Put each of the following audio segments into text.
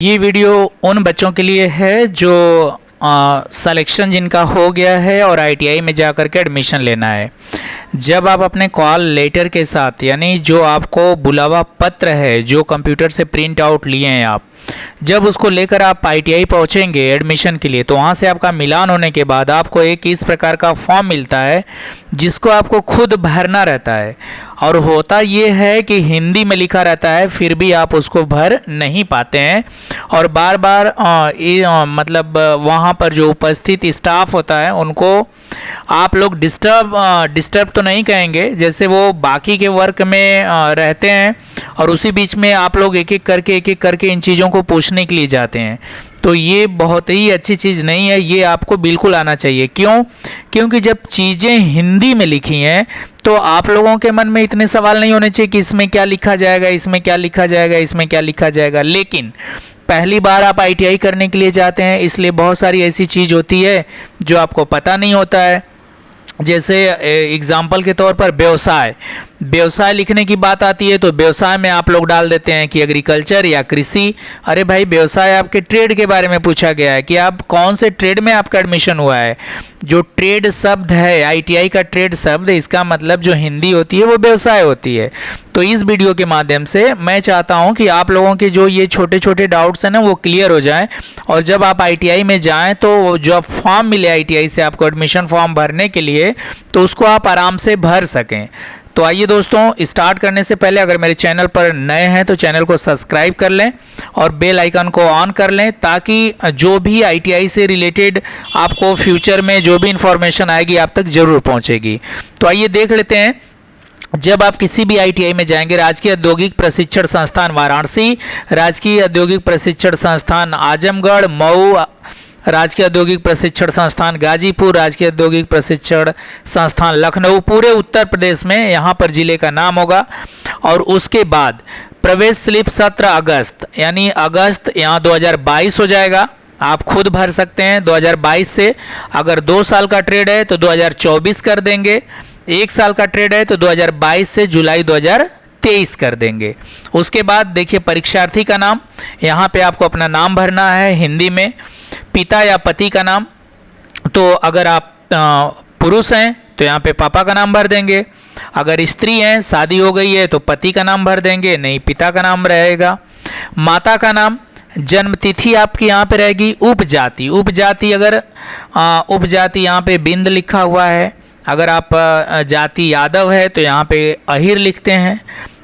ये वीडियो उन बच्चों के लिए है जो सिलेक्शन जिनका हो गया है और आईटीआई में जा कर के एडमिशन लेना है। जब आप अपने कॉल लेटर के साथ यानी जो आपको बुलावा पत्र है जो कंप्यूटर से प्रिंट आउट लिए हैं आप, जब उसको लेकर आप आईटीआई पहुंचेंगे एडमिशन के लिए तो वहां से आपका मिलान होने के बाद आपको एक इस प्रकार का फॉर्म मिलता है जिसको आपको खुद भरना रहता है। और होता ये है कि हिंदी में लिखा रहता है फिर भी आप उसको भर नहीं पाते हैं और बार बार मतलब वहाँ पर जो उपस्थित स्टाफ होता है उनको आप लोग डिस्टर्ब तो नहीं कहेंगे, जैसे वो बाकी के वर्क में रहते हैं और उसी बीच में आप लोग एक एक करके इन चीज़ों को पूछने के लिए जाते हैं। तो ये बहुत ही अच्छी चीज़ नहीं है, ये आपको बिल्कुल आना चाहिए। क्यों? क्योंकि जब चीज़ें हिंदी में लिखी हैं तो आप लोगों के मन में इतने सवाल नहीं होने चाहिए कि इसमें क्या लिखा जाएगा, इसमें क्या लिखा जाएगा, इसमें क्या लिखा जाएगा। लेकिन पहली बार आप आईटीआई करने के लिए जाते हैं, इसलिए बहुत सारी ऐसी चीज़ होती है जो आपको पता नहीं होता है। जैसे एग्जाम्पल के तौर पर व्यवसाय लिखने की बात आती है तो व्यवसाय में आप लोग डाल देते हैं कि एग्रीकल्चर या कृषि। अरे भाई, व्यवसाय आपके ट्रेड के बारे में पूछा गया है कि आप कौन से ट्रेड में आपका एडमिशन हुआ है। जो ट्रेड शब्द है, आईटीआई का ट्रेड शब्द, इसका मतलब जो हिंदी होती है वो व्यवसाय होती है। तो इस वीडियो के माध्यम से मैं चाहता हूं कि आप लोगों के जो ये छोटे छोटे डाउट्स हैं ना वो क्लियर हो जाएं और जब आप आईटीआई में जाएं तो जो फॉर्म मिले आईटीआई से आपको एडमिशन फॉर्म भरने के लिए तो उसको आप आराम से भर सकें। तो आइए दोस्तों, स्टार्ट करने से पहले अगर मेरे चैनल पर नए हैं तो चैनल को सब्सक्राइब कर लें और बेल आइकन को ऑन कर लें ताकि जो भी आईटीआई से रिलेटेड आपको फ्यूचर में जो भी इंफॉर्मेशन आएगी आप तक जरूर पहुंचेगी। तो आइए देख लेते हैं। जब आप किसी भी आईटीआई में जाएंगे, राजकीय औद्योगिक प्रशिक्षण संस्थान वाराणसी, राजकीय औद्योगिक प्रशिक्षण संस्थान आजमगढ़, मऊ, राजकीय औद्योगिक प्रशिक्षण संस्थान गाजीपुर, राजकीय औद्योगिक प्रशिक्षण संस्थान लखनऊ, पूरे उत्तर प्रदेश में यहाँ पर जिले का नाम होगा। और उसके बाद प्रवेश स्लिप 17 अगस्त यानी अगस्त यहाँ 2022 हो जाएगा। आप खुद भर सकते हैं 2022 से। अगर 2 साल का ट्रेड है तो 2024 कर देंगे, 1 साल का ट्रेड है तो 2022 से जुलाई 2023 कर देंगे। उसके बाद देखिए परीक्षार्थी का नाम, यहाँ पे आपको अपना नाम भरना है हिंदी में, पिता या पति का नाम। तो अगर आप पुरुष हैं तो यहाँ पे पापा का नाम भर देंगे, अगर स्त्री हैं शादी हो गई है तो पति का नाम भर देंगे, नहीं पिता का नाम रहेगा। माता का नाम, जन्म तिथि आपकी यहाँ पे रहेगी। उपजाति अगर उपजाति यहाँ पे बिंद लिखा हुआ है, अगर आप जाति यादव है तो यहाँ पे अहिर लिखते हैं।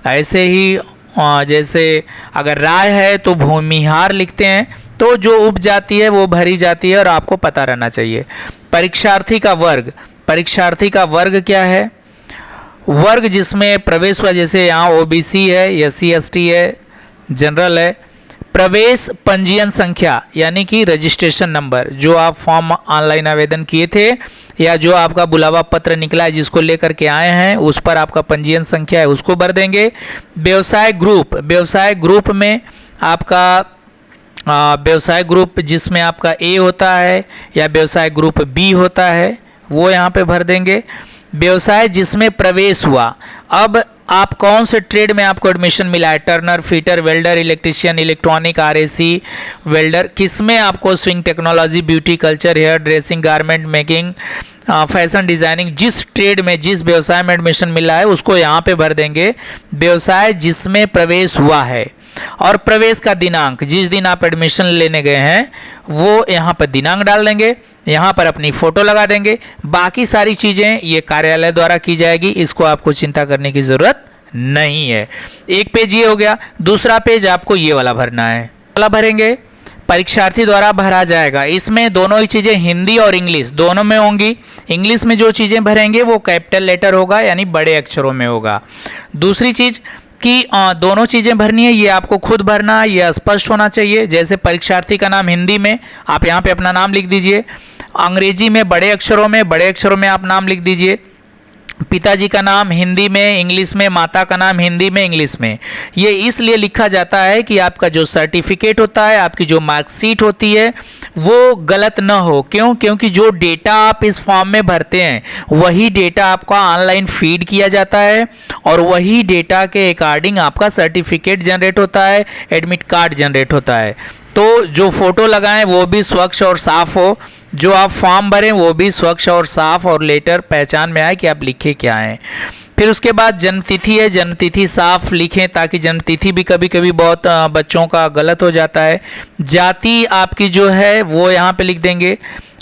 ऐसे ही जैसे अगर राय है तो भूमिहार लिखते हैं। तो जो उपजाति है वो भरी जाती है और आपको पता रहना चाहिए। परीक्षार्थी का वर्ग क्या है? वर्ग जिसमें प्रवेश हुआ, जैसे यहाँ ओबीसी है, एससी एसटी है, जनरल है। प्रवेश पंजीयन संख्या यानी कि रजिस्ट्रेशन नंबर, जो आप फॉर्म ऑनलाइन आवेदन किए थे या जो आपका बुलावा पत्र निकला है जिसको लेकर के आए हैं उस पर आपका पंजीयन संख्या है, उसको भर देंगे। व्यवसाय ग्रुप में आपका व्यवसाय ग्रुप जिसमें आपका ए होता है या व्यवसाय ग्रुप बी होता है वो यहाँ पे भर देंगे। व्यवसाय जिसमें प्रवेश हुआ, अब आप कौन से ट्रेड में आपको एडमिशन मिला है, turner, fitter, welder, electrician, electronic, RAC, welder, किसमें आपको swing technology, beauty culture, hair dressing, garment making, fashion designing, जिस ट्रेड में जिस व्यवसाय में एडमिशन मिला है उसको यहाँ पे भर देंगे। व्यवसाय जिसमें प्रवेश हुआ है और प्रवेश का दिनांक, जिस दिन आप एडमिशन लेने गए हैं वो यहाँ पर दिनांक डाल देंगे, यहाँ पर अपनी फ़ोटो लगा देंगे। बाकी सारी चीज़ें ये कार्यालय द्वारा की जाएगी, इसको आपको चिंता करने की ज़रूरत नहीं है। एक पेज ये हो गया। दूसरा पेज आपको ये वाला भरना है, वाला भरेंगे, परीक्षार्थी द्वारा भरा जाएगा। इसमें दोनों ही चीज़ें हिंदी और इंग्लिश दोनों में होंगी। इंग्लिश में जो चीज़ें भरेंगे वो कैपिटल लेटर होगा यानी बड़े अक्षरों में होगा। दूसरी चीज़ कि दोनों चीज़ें भरनी है, ये आपको खुद भरना है, ये स्पष्ट होना चाहिए। जैसे परीक्षार्थी का नाम हिंदी में आप यहाँ पे अपना नाम लिख दीजिए, अंग्रेजी में बड़े अक्षरों में आप नाम लिख दीजिए। पिताजी का नाम हिंदी में इंग्लिश में, माता का नाम हिंदी में इंग्लिश में। ये इसलिए लिखा जाता है कि आपका जो सर्टिफिकेट होता है, आपकी जो मार्कशीट होती है वो गलत ना हो। क्यों? क्योंकि जो डेटा आप इस फॉर्म में भरते हैं वही डेटा आपका ऑनलाइन फीड किया जाता है और वही डेटा के अकॉर्डिंग आपका सर्टिफिकेट जनरेट होता है, एडमिट कार्ड जनरेट होता है। तो जो फ़ोटो लगाएं वो भी स्वच्छ और साफ़ हो, जो आप फॉर्म भरें वो भी स्वच्छ और साफ़ और लेटर पहचान में आए कि आप लिखे क्या हैं। फिर उसके बाद जन्मतिथि है, जन्मतिथि साफ लिखें ताकि जन्मतिथि भी कभी कभी बहुत बच्चों का गलत हो जाता है। जाति आपकी जो है वो यहाँ पे लिख देंगे।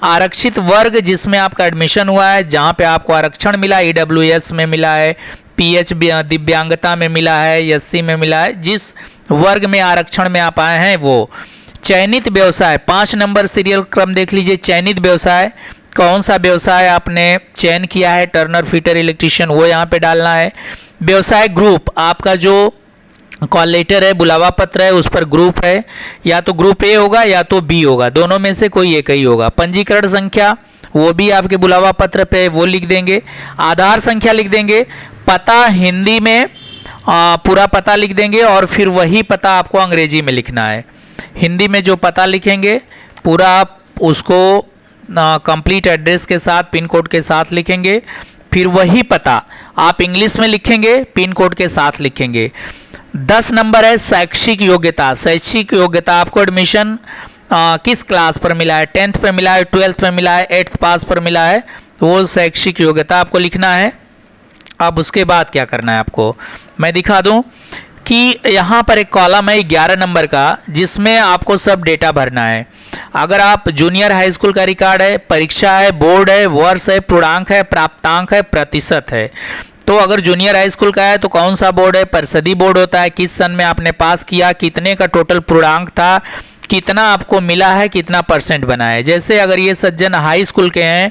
आरक्षित वर्ग जिसमें आपका एडमिशन हुआ है, जहाँ पे आपको आरक्षण मिला, EWS में मिला है, PH दिव्यांगता में मिला है, SC में मिला है, जिस वर्ग में आरक्षण में आप आए हैं वो। चयनित व्यवसाय 5 नंबर सीरियल क्रम देख लीजिए। चयनित व्यवसाय, कौन सा व्यवसाय आपने चयन किया है, टर्नर, फिटर, इलेक्ट्रीशियन, वो यहाँ पे डालना है। व्यवसाय ग्रुप, आपका जो कॉल लेटर है, बुलावा पत्र है, उस पर ग्रुप है, या तो ग्रुप ए होगा या तो बी होगा, दोनों में से कोई एक ही होगा। पंजीकरण संख्या वो भी आपके बुलावा पत्र पे वो लिख देंगे। आधार संख्या लिख देंगे। पता हिंदी में पूरा पता लिख देंगे और फिर वही पता आपको अंग्रेजी में लिखना है। हिंदी में जो पता लिखेंगे पूरा आप उसको कंप्लीट एड्रेस के साथ, पिन कोड के साथ लिखेंगे। फिर वही पता आप इंग्लिश में लिखेंगे, पिन कोड के साथ लिखेंगे। 10 नंबर है शैक्षिक योग्यता। शैक्षिक योग्यता आपको एडमिशन किस क्लास पर मिला है, 10th पे मिला है, 12th पे मिला है, 8th पास पर मिला है, वो शैक्षिक योग्यता आपको लिखना है। अब उसके बाद क्या करना है आपको मैं दिखा दूं कि यहाँ पर एक कॉलम है 11 नंबर का, जिसमें आपको सब डेटा भरना है। अगर आप जूनियर हाई स्कूल का रिकॉर्ड है, परीक्षा है, बोर्ड है, वर्ष है, पूर्णांक है, प्राप्तांक है, प्रतिशत है। तो अगर जूनियर हाई स्कूल का है तो कौन सा बोर्ड है, परिषदीय बोर्ड होता है, किस सन में आपने पास किया, कितने का टोटल पूर्णांक था, कितना आपको मिला है, कितना परसेंट बना है। जैसे अगर ये सज्जन हाई स्कूल के हैं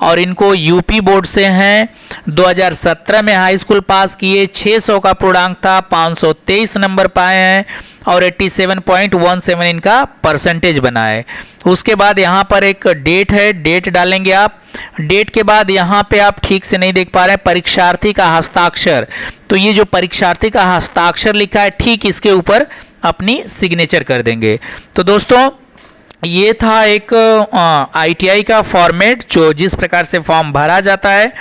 और इनको यूपी बोर्ड से हैं, 2017 में हाई स्कूल पास किए, 600 का पूर्णांक था, 523 नंबर पाए हैं और 87.17 इनका परसेंटेज बना है। उसके बाद यहाँ पर एक डेट है, डेट डालेंगे आप। डेट के बाद यहाँ पे आप ठीक से नहीं देख पा रहे हैं, परीक्षार्थी का हस्ताक्षर। तो ये जो परीक्षार्थी का हस्ताक्षर लिखा है, ठीक इसके ऊपर अपनी सिग्नेचर कर देंगे। तो दोस्तों ये था एक ITI का फॉर्मेट, जो जिस प्रकार से फॉर्म भरा जाता है।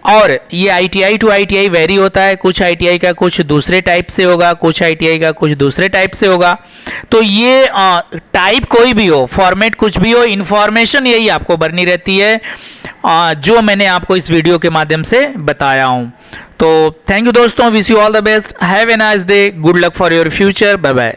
और ये ITI टू ITI वेरी होता है, कुछ ITI का कुछ दूसरे टाइप से होगा, कुछ ITI का कुछ दूसरे टाइप से होगा। तो ये टाइप कोई भी हो, फॉर्मेट कुछ भी हो, इन्फॉर्मेशन यही आपको भरनी रहती है जो मैंने आपको इस वीडियो के माध्यम से बताया हूँ। तो थैंक यू दोस्तों, wish you all the best, have a nice day, good luck for your future, bye bye.